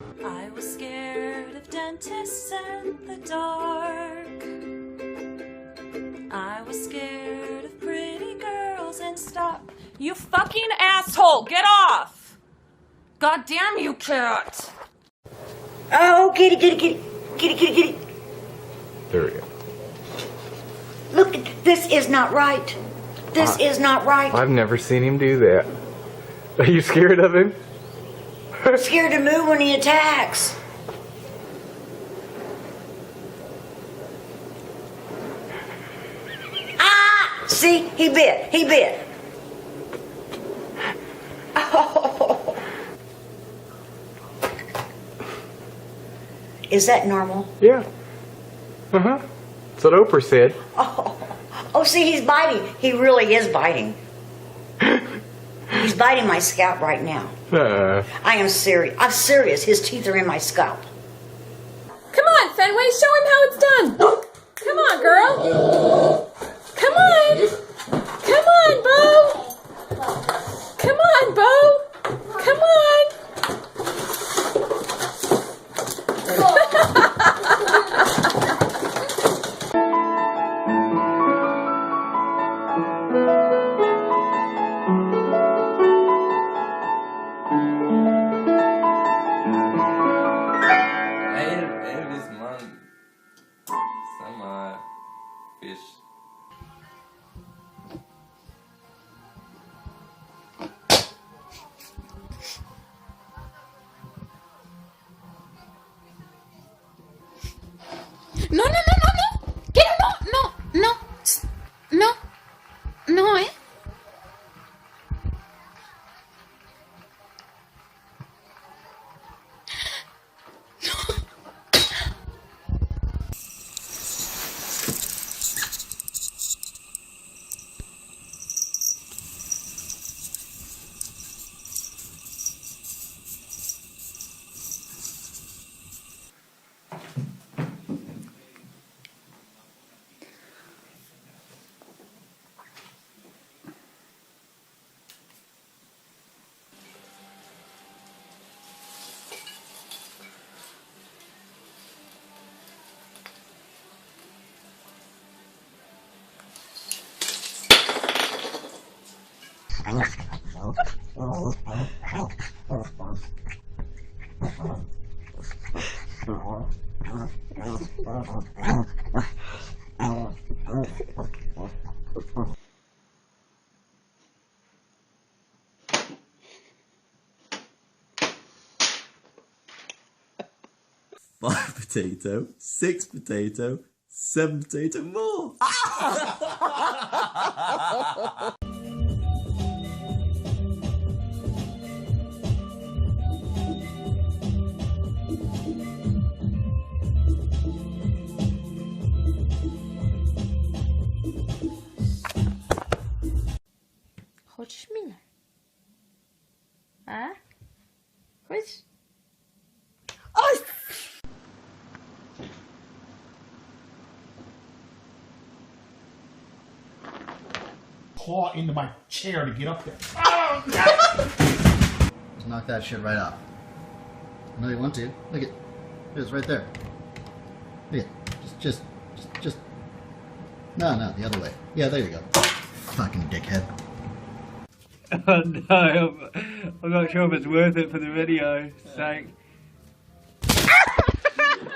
I was scared of dentists and the dark. I was scared of pretty girls and stop. You fucking asshole! Get off! God damn you, cat! Oh, kitty, kitty, kitty, kitty, kitty, kitty. There we go. Look, this is not right. This is not right. I've never seen him do that. Are you scared of him? I'm scared to move when he attacks. Ah! See? He bit. He bit. Oh. Is that normal? Yeah. Uh-huh. That's what Oprah said. Oh, see, he's biting. He really is biting. He's biting my scalp right now. I am serious. I'm serious. His teeth are in my scalp. Come on, Fenway, show him how it's done. Come on, girl. Come on. Come on, Bo. Come on, Bo. Come on. Fish. No, no, no, no, no. Quiero, no, no, no. No. No, ¿eh? Five potato, six potato, seven potato more. Хочешь меня? А? Хочешь? Ой! Claw into my chair to get up there. Just knock that shit right off. I know you want to. Look at it's right there. Look at just no, the other way. Yeah, there you go. Fucking dickhead. Oh no, I'm not sure if it's worth it for the video. Thanks.